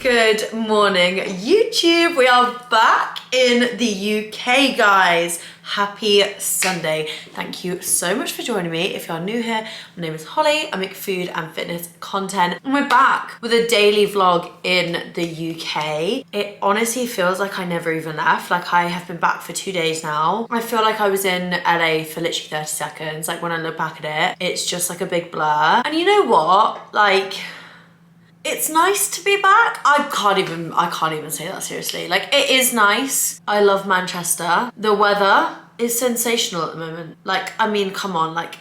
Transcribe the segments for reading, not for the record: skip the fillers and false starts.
Good morning, YouTube. We are back in the UK, guys. Happy Sunday. Thank you so much for joining me. If you're new here, my name is Holly. I make food and fitness content. And we're back with a daily vlog in the UK. It honestly feels like I never even left. Like I have been back for 2 days now. I feel like I was in LA for literally 30 seconds. Like when I look back at it, it's just like a big blur. And you know what? Like, it's nice to be back. I can't even say that seriously. Like, it is nice. I love Manchester. The weather is sensational at the moment. Like, I mean, come on, like,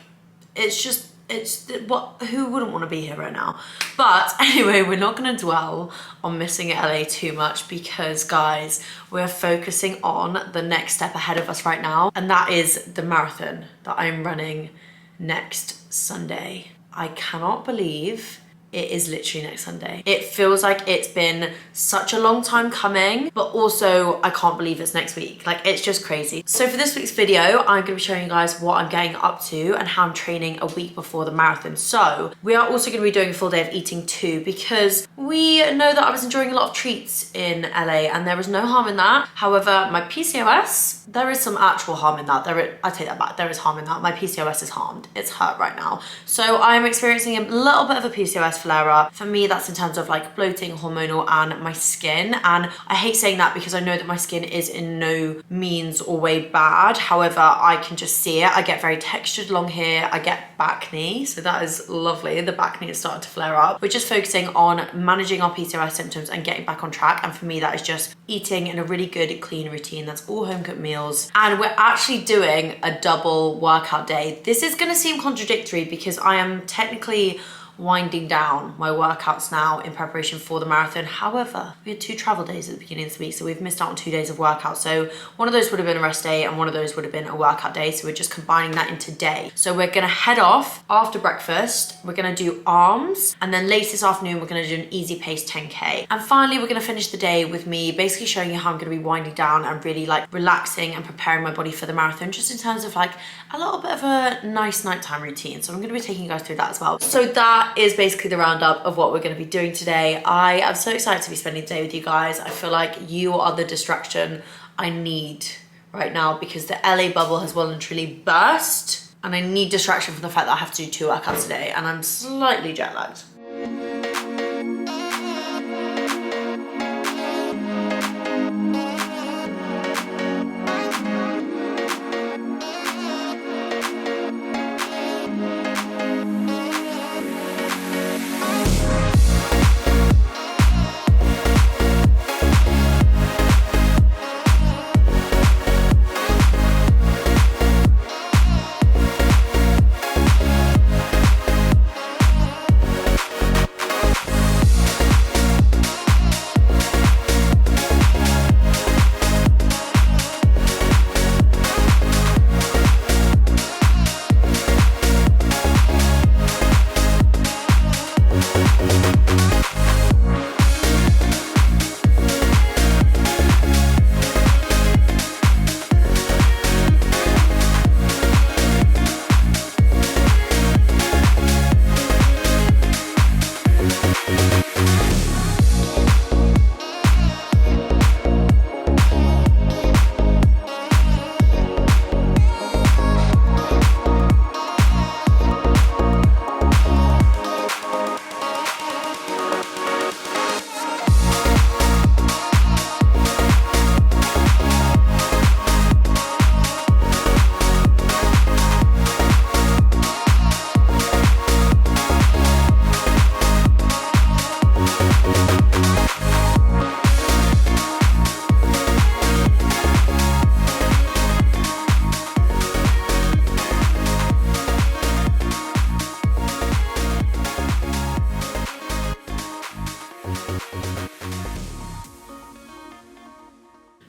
who wouldn't want to be here right now? But anyway, we're not going to dwell on missing LA too much because, guys, we're focusing on the next step ahead of us right now, and that is the marathon that I'm running next Sunday. I cannot believe it is literally next Sunday. It feels like it's been such a long time coming, but also I can't believe it's next week. Like, it's just crazy. So for this week's video, I'm gonna be showing you guys what I'm getting up to and how I'm training a week before the marathon. So we are also gonna be doing a full day of eating too, because we know that I was enjoying a lot of treats in LA and there was no harm in that. However, my PCOS, there is some actual harm in that. I take that back, there is harm in that. My PCOS is harmed, it's hurt right now. So I'm experiencing a little bit of a PCOS flare up. For me, that's in terms of like bloating, hormonal, and my skin. And I hate saying that because I know that my skin is in no means or way bad. However, I can just see it. I get very textured long hair. I get back knee. So that is lovely. The back knee is starting to flare up. We're just focusing on managing our PCOS symptoms and getting back on track. And for me, that is just eating in a really good, clean routine. That's all home cooked meals. And we're actually doing a double workout day. This is going to seem contradictory because I am technically winding down my workouts now in preparation for the marathon. However, we had 2 travel days at the beginning of the week, so we've missed out on 2 days of workout. So one of those would have been a rest day and one of those would have been a workout day. So we're just combining that into day. So we're gonna head off after breakfast. We're gonna do arms, and then later this afternoon, we're gonna do an easy pace 10K. And finally, we're gonna finish the day with me basically showing you how I'm gonna be winding down and really like relaxing and preparing my body for the marathon, just in terms of like a little bit of a nice nighttime routine. So I'm gonna be taking you guys through that as well. So that is basically the roundup of what we're going to be doing today. I am so excited to be spending the day with you guys. I feel like you are the distraction I need right now because the LA bubble has well and truly burst, and I need distraction from the fact that I have to do 2 workouts today and I'm slightly jet lagged.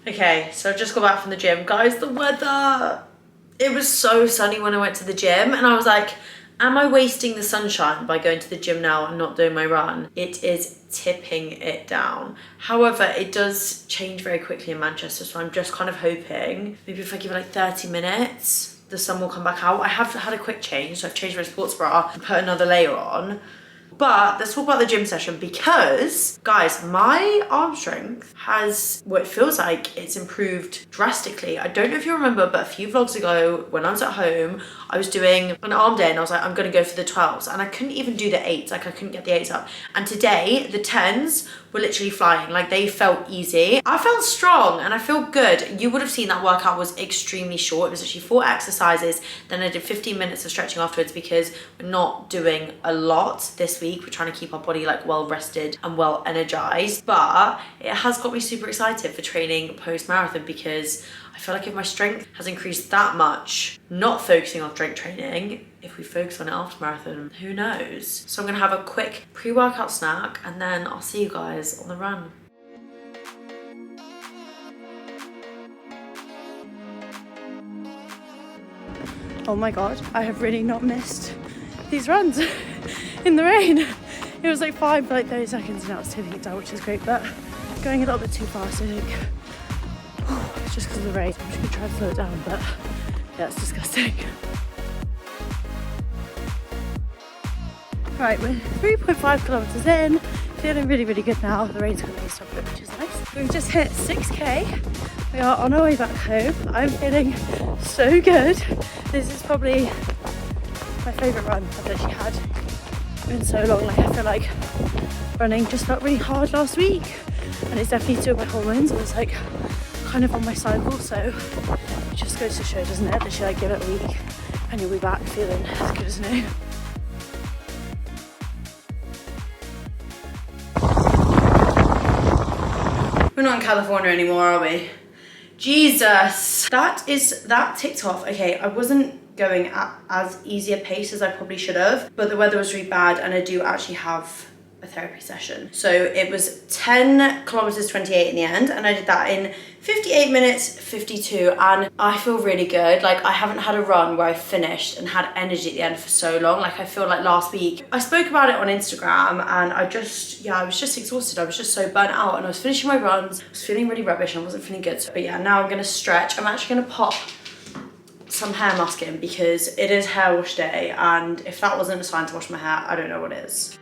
Okay, so I've just got back from the gym. Guys, the weather, it was so sunny when I went to the gym and I was like, am I wasting the sunshine by going to the gym now and not doing my run? It is tipping it down. However, it does change very quickly in Manchester, so I'm just kind of hoping maybe if I give it like 30 minutes, the sun will come back out. I have had a quick change, so I've changed my sports bra and put another layer on. But let's talk about the gym session because, guys, my arm strength has, what it feels like, it's improved drastically. I don't know if you remember, but a few vlogs ago when I was at home, I was doing an arm day and I was like, I'm gonna go for the 12s, and I couldn't even do the 8s. Like I couldn't get the 8s up. And today the 10s were literally flying. Like they felt easy. I felt strong and I feel good. You would have seen that workout was extremely short. It was actually 4 exercises. Then I did 15 minutes of stretching afterwards because we're not doing a lot this week. We're trying to keep our body like well rested and well energized. But it has got me super excited for training post-marathon because I feel like if my strength has increased that much, not focusing on strength training, if we focus on it after marathon, who knows? So I'm gonna have a quick pre-workout snack and then I'll see you guys on the run. Oh my god, I have really not missed these runs in the rain. It was like fine for like 30 seconds and now it's taking it down, which is great, but going a little bit too fast, I think. It's just because of the rain. I'm just gonna try to slow it down, but yeah, it's disgusting. Right, we're 3.5 kilometers in, feeling really, really good now. The rain's gonna stop a bit, which is nice. We've just hit 6k. We are on our way back home. I'm feeling so good. This is probably my favourite run I've actually had in so long. Like I feel like running just felt really hard last week, and it's definitely to do with my hormones. I was like kind of on my cycle, so it just goes to show, doesn't it, that you like give it a week and you'll be back feeling as good as new. We're not in California anymore, are we? Jesus. That ticked off. Okay, I wasn't going at as easy a pace as I probably should have, but the weather was really bad and I do actually have a therapy session. So it was 10 kilometers 28 in the end, and I did that in 58 minutes 52, and I feel really good. Like I haven't had a run where I finished and had energy at the end for so long. Like I feel like last week I spoke about it on Instagram and I was just exhausted. I was just so burnt out and I was finishing my runs. I was feeling really rubbish and I wasn't feeling good. So, but yeah, now I'm gonna stretch. I'm actually gonna pop some hair mask in because it is hair wash day, and if that wasn't a sign to wash my hair, I don't know what is.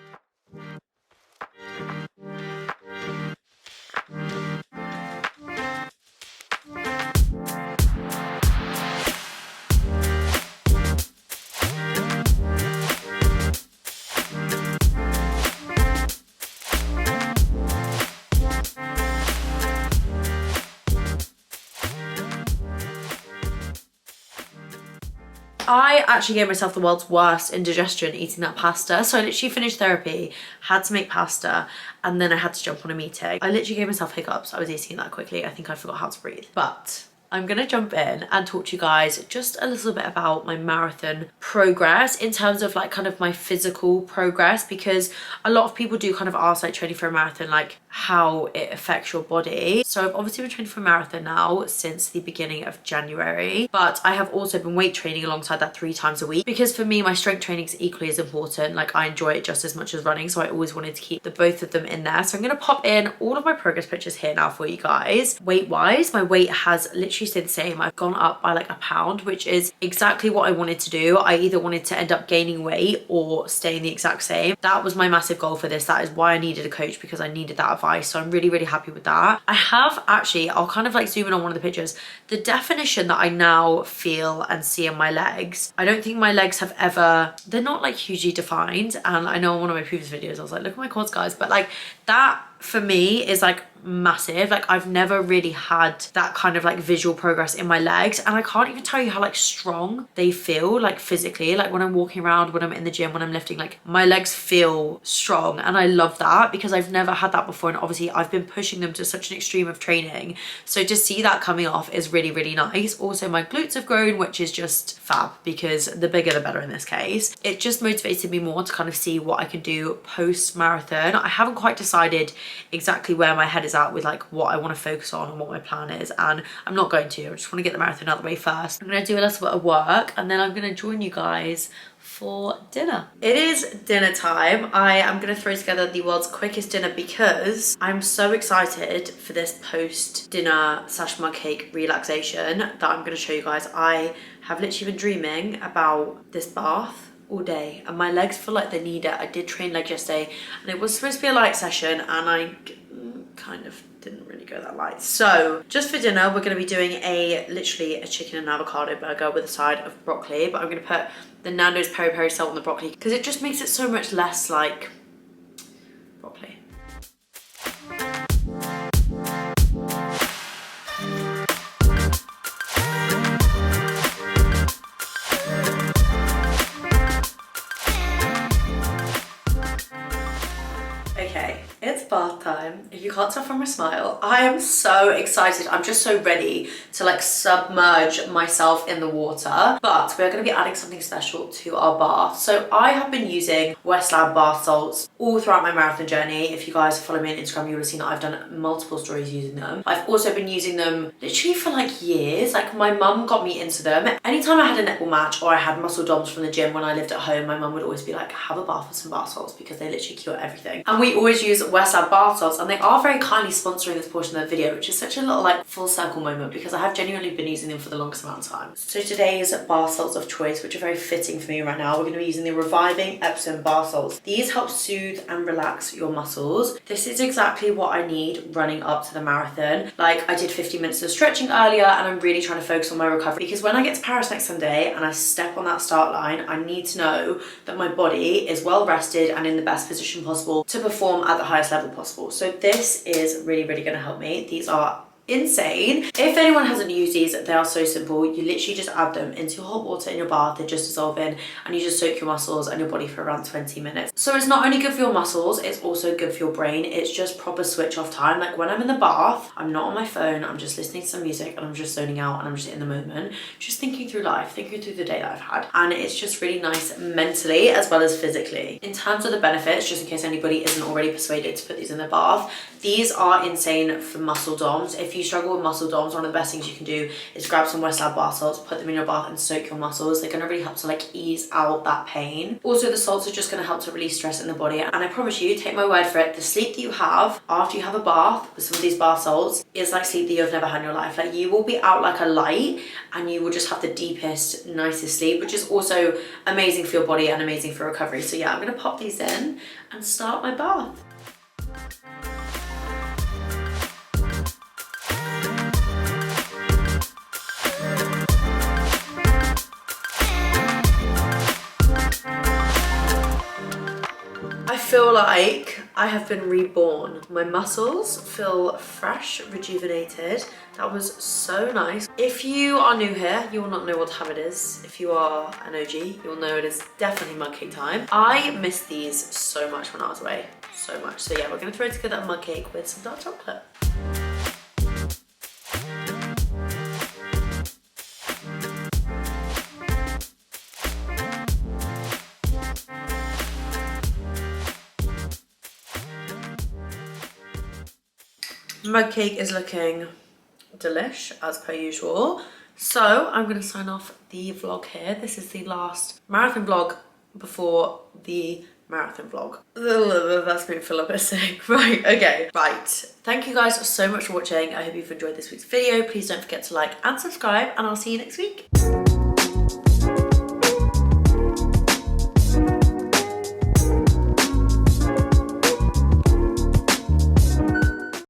I actually gave myself the world's worst indigestion eating that pasta. So I literally finished therapy, had to make pasta, and then I had to jump on a meeting. I literally gave myself hiccups. I was eating that quickly. I think I forgot how to breathe. But I'm gonna jump in and talk to you guys just a little bit about my marathon progress in terms of like kind of my physical progress, because a lot of people do kind of ask like training for a marathon, like how it affects your body. So I've obviously been training for a marathon now since the beginning of January, but I have also been weight training alongside that 3 times a week because for me, my strength training is equally as important. Like I enjoy it just as much as running. So I always wanted to keep the both of them in there. So I'm gonna pop in all of my progress pictures here now for you guys. Weight wise, my weight has literally stayed the same. I've gone up by like a pound, which is exactly what I wanted to do. I either wanted to end up gaining weight or staying the exact same. That was my massive goal for this. That is why I needed a coach, because I needed that advice. So I'm really, really happy with that. I have actually, I'll kind of like zoom in on one of the pictures. The definition that I now feel and see in my legs, I don't think my legs have ever, they're not like hugely defined. And I know in one of my previous videos, I was like, look at my quads, guys. But like that for me is like massive. Like I've never really had that kind of like visual progress in my legs, and I can't even tell you how like strong they feel like physically. Like when I'm walking around, when I'm in the gym, when I'm lifting, like my legs feel strong, and I love that because I've never had that before, and obviously I've been pushing them to such an extreme of training. So to see that coming off is really, really nice. Also my glutes have grown, which is just fab because the bigger the better in this case. It just motivated me more to kind of see what I can do post marathon. I haven't quite decided exactly where my head is at with like what I want to focus on and what my plan is, and I'm not going to. I just want to get the marathon out of the way first. I'm going to do a little bit of work and then I'm going to join you guys for dinner. It is dinner time. I am going to throw together the world's quickest dinner because I'm so excited for this post dinner / mug cake relaxation that I'm going to show you guys. I have literally been dreaming about this bath all day and my legs feel like they need it. I did train legs yesterday and it was supposed to be a light session and I kind of didn't really go that light. So just for dinner, we're going to be doing literally a chicken and avocado burger with a side of broccoli, but I'm going to put the Nando's peri peri salt on the broccoli because it just makes it so much less like broccoli. Okay, it's bath time. If you can't tell from my smile, I am so excited. I'm just so ready to like submerge myself in the water. But we're going to be adding something special to our bath. So I have been using Westland bath salts all throughout my marathon journey. If you guys follow me on Instagram, you will have seen that I've done multiple stories using them. I've also been using them literally for like years. Like my mum got me into them. Anytime I had a netball match or I had muscle DOMs from the gym when I lived at home, my mum would always be like, have a bath with some bath salts because they literally cure everything. And we always use Westland bath salts and they are very kindly sponsoring this portion of the video, which is such a little like full circle moment because I have genuinely been using them for the longest amount of time. So today's bath salts of choice, which are very fitting for me right now, we're going to be using the Reviving Epsom bath salts. These help soothe and relax your muscles. This is exactly what I need running up to the marathon. Like I did 50 minutes of stretching earlier and I'm really trying to focus on my recovery because when I get to Paris next Sunday and I step on that start line, I need to know that my body is well rested and in the best position possible to perform at the highest level possible. So this is really, really going to help me. These are insane. If anyone hasn't used these, they are so simple. You literally just add them into hot water in your bath, they just dissolve in, and you just soak your muscles and your body for around 20 minutes. So it's not only good for your muscles, it's also good for your brain. It's just proper switch off time. Like when I'm in the bath, I'm not on my phone, I'm just listening to some music and I'm just zoning out and I'm just in the moment, just thinking through life, thinking through the day that I've had. And it's just really nice mentally as well as physically. In terms of the benefits, just in case anybody isn't already persuaded to put these in their bath, these are insane for muscle DOMs. If you struggle with muscle DOMs, one of the best things you can do is grab some Westland bath salts, put them in your bath and soak your muscles. They're going to really help to like ease out that pain. Also, the salts are just going to help to release stress in the body. And I promise you, take my word for it, the sleep that you have after you have a bath with some of these bath salts is like sleep that you've never had in your life. Like you will be out like a light and you will just have the deepest, nicest sleep, which is also amazing for your body and amazing for recovery. So yeah, I'm going to pop these in and start my bath. I feel like I have been reborn. My muscles feel fresh, rejuvenated. That was so nice. If you are new here, you will not know what time it is. If you are an OG, you'll know it is definitely mug cake time. I missed these so much when I was away, so much. So yeah, we're gonna throw together a mug cake with some dark chocolate. Mug cake is looking delish as per usual. So I'm going to sign off the vlog here. This is the last marathon vlog before the marathon vlog. That's made me feel a bit sick. Right, okay, right. Thank you guys so much for watching. I hope you've enjoyed this week's video. Please don't forget to like and subscribe and I'll see you next week.